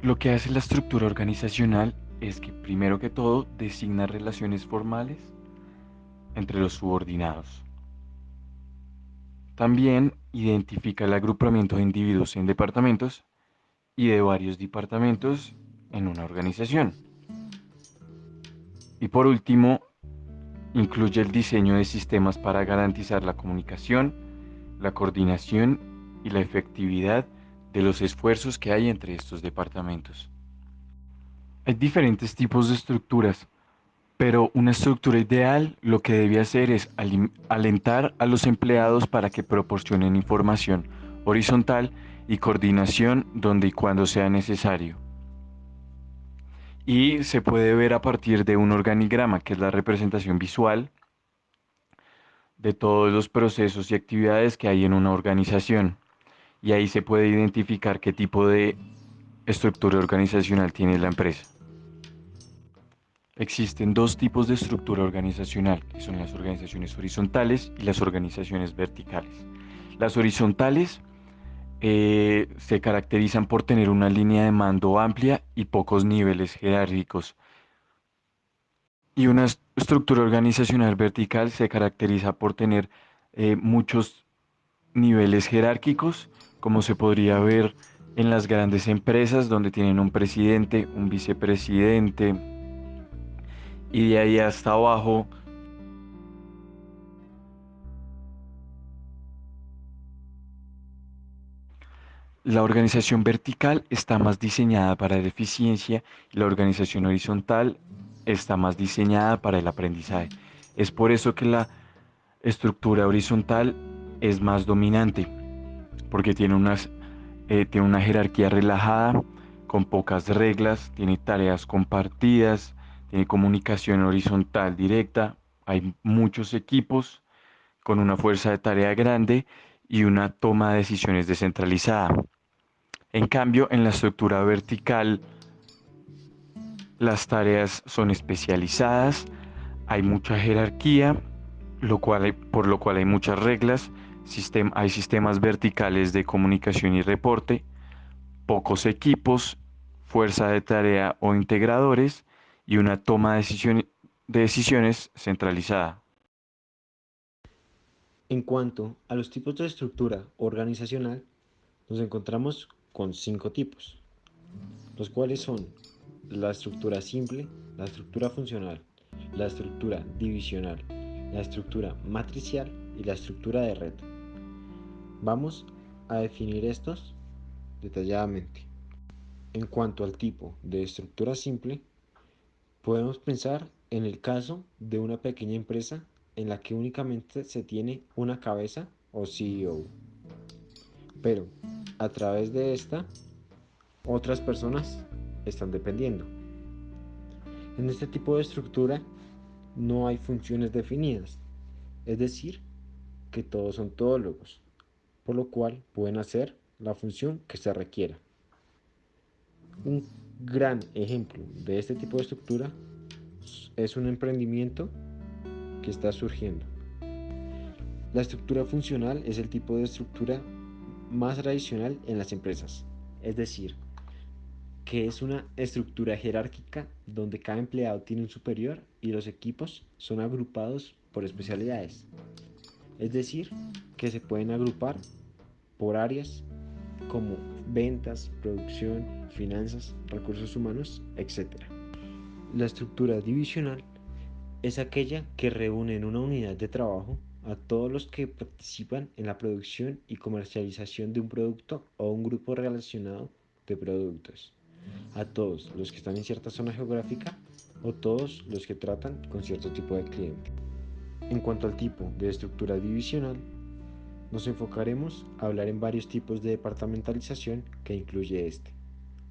Lo que hace la estructura organizacional es que, primero que todo, designa relaciones formales entre los subordinados. También identifica el agrupamiento de individuos en departamentos y de varios departamentos en una organización. Y por último, incluye el diseño de sistemas para garantizar la comunicación, la coordinación y la efectividad de los esfuerzos que hay entre estos departamentos. Hay diferentes tipos de estructuras, pero una estructura ideal lo que debe hacer es alentar a los empleados para que proporcionen información horizontal y coordinación donde y cuando sea necesario. Y se puede ver a partir de un organigrama, que es la representación visual de todos los procesos y actividades que hay en una organización. Y ahí se puede identificar qué tipo de estructura organizacional tiene la empresa. Existen dos tipos de estructura organizacional, que son las organizaciones horizontales y las organizaciones verticales. Las horizontales se caracterizan por tener una línea de mando amplia y pocos niveles jerárquicos. Y una estructura organizacional vertical se caracteriza por tener muchos niveles jerárquicos, como se podría ver en las grandes empresas donde tienen un presidente, un vicepresidente y de ahí hasta abajo. La organización vertical está más diseñada para la eficiencia y la organización horizontal está más diseñada para el aprendizaje. Es por eso que la estructura horizontal es más dominante, porque tiene una jerarquía relajada, con pocas reglas, tiene tareas compartidas, tiene comunicación horizontal directa, hay muchos equipos con una fuerza de tarea grande y una toma de decisiones descentralizada. En cambio, en la estructura vertical, las tareas son especializadas, hay mucha jerarquía, por lo cual hay muchas reglas, hay sistemas verticales de comunicación y reporte, pocos equipos, fuerza de tarea o integradores y una toma de decisiones centralizada. En cuanto a los tipos de estructura organizacional, nos encontramos con 5 tipos, los cuales son la estructura simple, la estructura funcional, la estructura divisional, la estructura matricial y la estructura de red. Vamos a definir estos detalladamente. En cuanto al tipo de estructura simple, podemos pensar en el caso de una pequeña empresa en la que únicamente se tiene una cabeza o CEO, pero a través de esta otras personas están dependiendo. En este tipo de estructura no hay funciones definidas, es decir, que todos son todólogos, por lo cual pueden hacer la función que se requiera. Un gran ejemplo de este tipo de estructura es un emprendimiento que está surgiendo. La estructura funcional es el tipo de estructura más tradicional en las empresas, es decir, que es una estructura jerárquica donde cada empleado tiene un superior y los equipos son agrupados por especialidades, es decir, que se pueden agrupar por áreas como ventas, producción, finanzas, recursos humanos, etc. La estructura divisional es aquella que reúne en una unidad de trabajo a todos los que participan en la producción y comercialización de un producto o un grupo relacionado de productos, a todos los que están en cierta zona geográfica o todos los que tratan con cierto tipo de cliente. En cuanto al tipo de estructura divisional, nos enfocaremos a hablar en varios tipos de departamentalización que incluye este,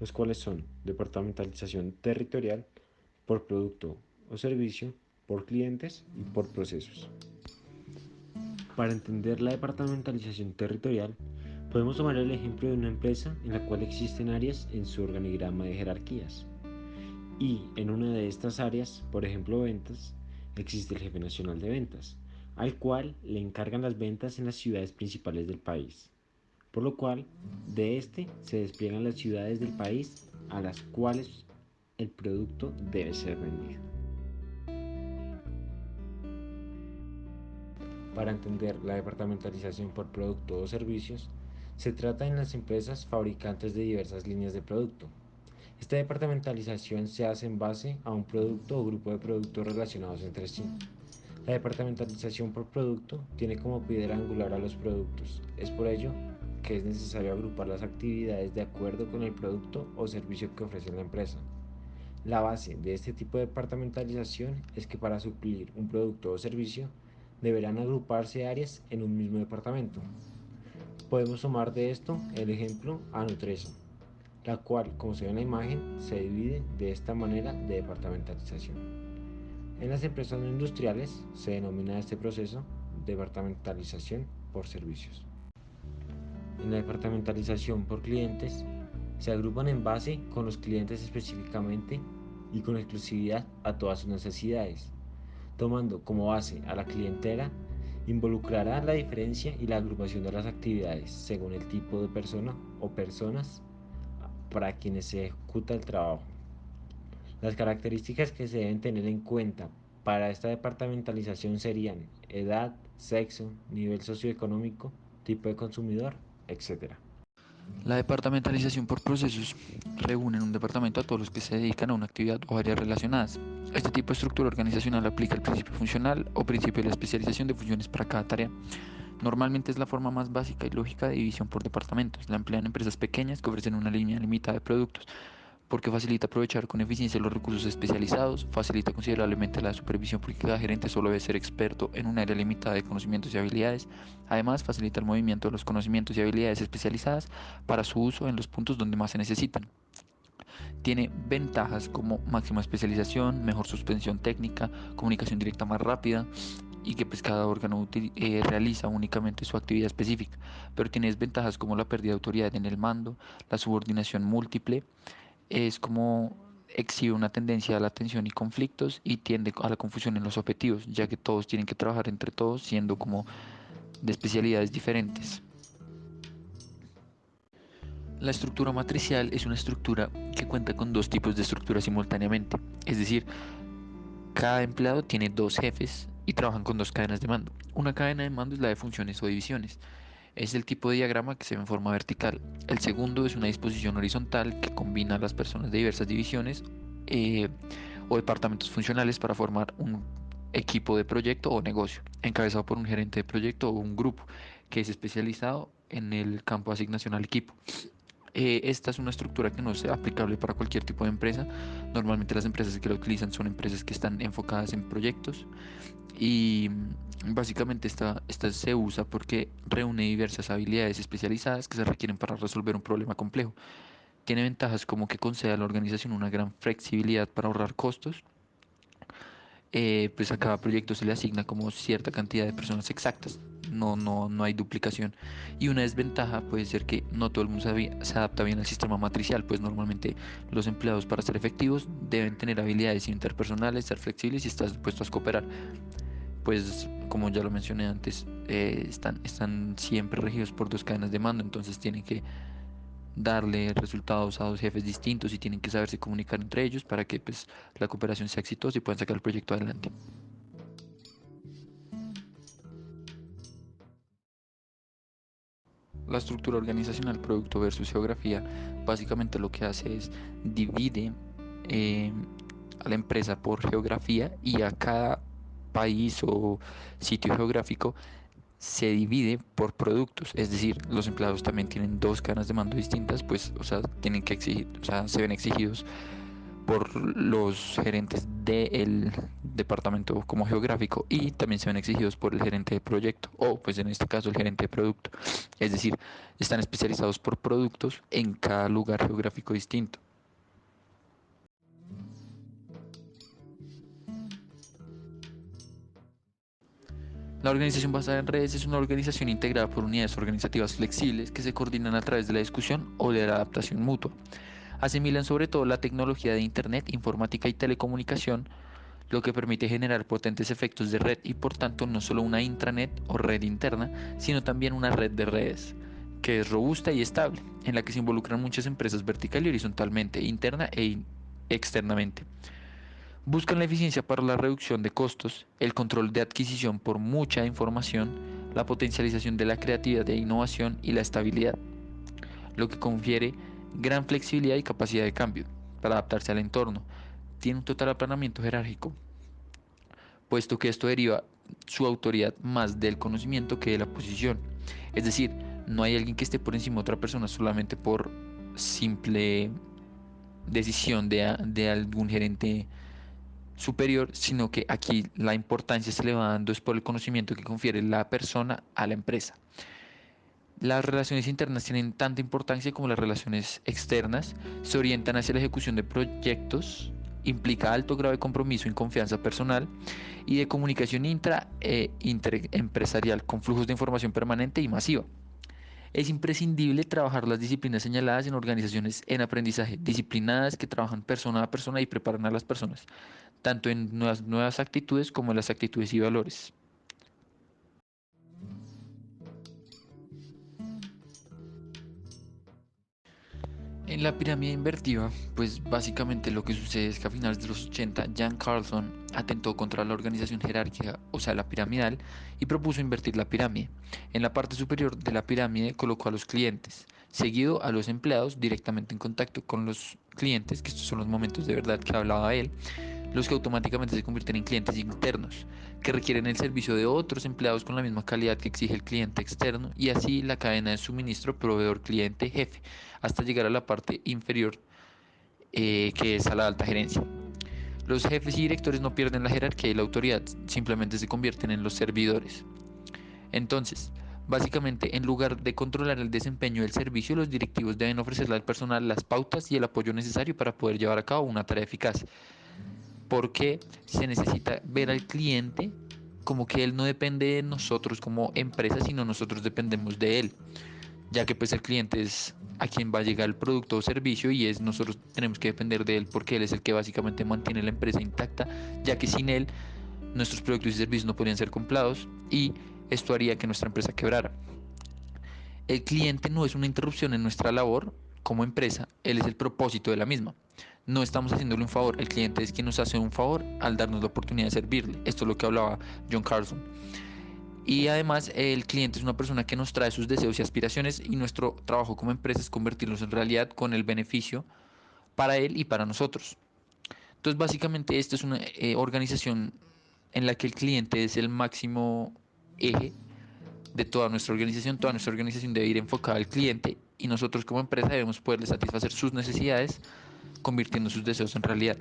los cuales son departamentalización territorial, por producto o servicio, por clientes y por procesos. Para entender la departamentalización territorial, podemos tomar el ejemplo de una empresa en la cual existen áreas en su organigrama de jerarquías. Y en una de estas áreas, por ejemplo ventas, existe el jefe nacional de ventas, al cual le encargan las ventas en las ciudades principales del país. Por lo cual, de este se despliegan las ciudades del país a las cuales el producto debe ser vendido. Para entender la departamentalización por producto o servicios, se trata en las empresas fabricantes de diversas líneas de producto. Esta departamentalización se hace en base a un producto o grupo de productos relacionados entre sí. La departamentalización por producto tiene como piedra angular a los productos. Es por ello que es necesario agrupar las actividades de acuerdo con el producto o servicio que ofrece la empresa. La base de este tipo de departamentalización es que para suplir un producto o servicio deberán agruparse áreas en un mismo departamento. Podemos tomar de esto el ejemplo a Nutresa, la cual, como se ve en la imagen, se divide de esta manera de departamentalización. En las empresas no industriales se denomina este proceso departamentalización por servicios. En la departamentalización por clientes se agrupan en base con los clientes específicamente y con exclusividad a todas sus necesidades. Tomando como base a la clientela, involucrará la diferencia y la agrupación de las actividades según el tipo de persona o personas para quienes se ejecuta el trabajo. Las características que se deben tener en cuenta para esta departamentalización serían edad, sexo, nivel socioeconómico, tipo de consumidor, etc. La departamentalización por procesos reúne en un departamento a todos los que se dedican a una actividad o áreas relacionadas. Este tipo de estructura organizacional aplica el principio funcional o principio de la especialización de funciones para cada tarea. Normalmente es la forma más básica y lógica de división por departamentos. La emplean empresas pequeñas que ofrecen una línea limitada de productos, porque facilita aprovechar con eficiencia los recursos especializados, facilita considerablemente la supervisión porque cada gerente solo debe ser experto en un área limitada de conocimientos y habilidades. Además, facilita el movimiento de los conocimientos y habilidades especializadas para su uso en los puntos donde más se necesitan. Tiene ventajas como máxima especialización, mejor suspensión técnica, comunicación directa más rápida y que pues cada órgano realiza únicamente su actividad específica, pero tiene desventajas como la pérdida de autoridad en el mando, la subordinación múltiple, es como exhibe una tendencia a la tensión y conflictos y tiende a la confusión en los objetivos, ya que todos tienen que trabajar entre todos siendo como de especialidades diferentes. La estructura matricial es una estructura que cuenta con dos tipos de estructura simultáneamente, es decir, cada empleado tiene dos jefes y trabajan con dos cadenas de mando. Una cadena de mando es la de funciones o divisiones. Es el tipo de diagrama que se ve en forma vertical. El segundo es una disposición horizontal que combina a las personas de diversas divisiones eh, o departamentos funcionales para formar un equipo de proyecto o negocio, encabezado por un gerente de proyecto o un grupo que es especializado en el campo de asignación al equipo. Esta es una estructura que no es aplicable para cualquier tipo de empresa. Normalmente las empresas que la utilizan son empresas que están enfocadas en proyectos y básicamente esta se usa porque reúne diversas habilidades especializadas que se requieren para resolver un problema complejo. Tiene ventajas como que concede a la organización una gran flexibilidad para ahorrar costos. Pues a cada proyecto se le asigna como cierta cantidad de personas exactas. No hay duplicación. Y una desventaja puede ser que no todo el mundo se adapta bien al sistema matricial, pues normalmente los empleados para ser efectivos deben tener habilidades interpersonales, ser flexibles y estar dispuestos a cooperar. Pues como ya lo mencioné antes, están siempre regidos por dos cadenas de mando, entonces tienen que darle resultados a dos jefes distintos y tienen que saberse comunicar entre ellos para que pues, la cooperación sea exitosa y puedan sacar el proyecto adelante. La estructura organizacional producto versus geografía básicamente lo que hace es divide eh, a la empresa por geografía y a cada país o sitio geográfico se divide por productos, es decir, los empleados también tienen dos cadenas de mando distintas, pues, o sea, tienen que exigir, o sea, se ven exigidos por los gerentes del departamento como geográfico y también se ven exigidos por el gerente de proyecto o pues en este caso el gerente de producto. Es decir, están especializados por productos en cada lugar geográfico distinto. La organización basada en redes es una organización integrada por unidades organizativas flexibles que se coordinan a través de la discusión o de la adaptación mutua. Asimilan sobre todo la tecnología de Internet, informática y telecomunicación, lo que permite generar potentes efectos de red y por tanto no solo una intranet o red interna, sino también una red de redes, que es robusta y estable, en la que se involucran muchas empresas vertical y horizontalmente, interna e externamente. Buscan la eficiencia para la reducción de costos, el control de adquisición por mucha información, la potencialización de la creatividad e innovación y la estabilidad, lo que confiere gran flexibilidad y capacidad de cambio para adaptarse al entorno. Tiene un total aplanamiento jerárquico, puesto que esto deriva su autoridad más del conocimiento que de la posición. Es decir, no hay alguien que esté por encima de otra persona solamente por simple decisión de algún gerente superior, sino que aquí la importancia se le va dando es por el conocimiento que confiere la persona a la empresa. Las relaciones internas tienen tanta importancia como las relaciones externas, se orientan hacia la ejecución de proyectos, implica alto grado de compromiso y confianza personal y de comunicación interempresarial con flujos de información permanente y masiva. Es imprescindible trabajar las disciplinas señaladas en organizaciones en aprendizaje, disciplinadas que trabajan persona a persona y preparan a las personas, tanto en nuevas actitudes como en las actitudes y valores. En la pirámide invertida, pues básicamente lo que sucede es que a finales de los 80, Jan Carlson atentó contra la organización jerárquica, o sea, la piramidal, y propuso invertir la pirámide. En la parte superior de la pirámide colocó a los clientes, seguido a los empleados directamente en contacto con los clientes, que estos son los momentos de verdad que hablaba él, los que automáticamente se convierten en clientes internos, que requieren el servicio de otros empleados con la misma calidad que exige el cliente externo, y así la cadena de suministro proveedor-cliente-jefe, hasta llegar a la parte inferior, que es a la alta gerencia. Los jefes y directores no pierden la jerarquía y la autoridad, simplemente se convierten en los servidores. Entonces, básicamente, en lugar de controlar el desempeño del servicio, los directivos deben ofrecerle al personal las pautas y el apoyo necesario para poder llevar a cabo una tarea eficaz, porque se necesita ver al cliente como que él no depende de nosotros como empresa, sino nosotros dependemos de él, ya que pues el cliente es a quien va a llegar el producto o servicio y es nosotros tenemos que depender de él porque él es el que básicamente mantiene la empresa intacta, ya que sin él nuestros productos y servicios no podrían ser comprados y esto haría que nuestra empresa quebrara. El cliente no es una interrupción en nuestra labor como empresa, él es el propósito de la misma. No estamos haciéndole un favor, el cliente es quien nos hace un favor al darnos la oportunidad de servirle. Esto es lo que hablaba John Carlson. Y además el cliente es una persona que nos trae sus deseos y aspiraciones y nuestro trabajo como empresa es convertirlos en realidad con el beneficio para él y para nosotros. Entonces básicamente esta es una organización en la que el cliente es el máximo eje de toda nuestra organización debe ir enfocada al cliente y nosotros como empresa debemos poderle satisfacer sus necesidades convirtiendo sus deseos en realidad.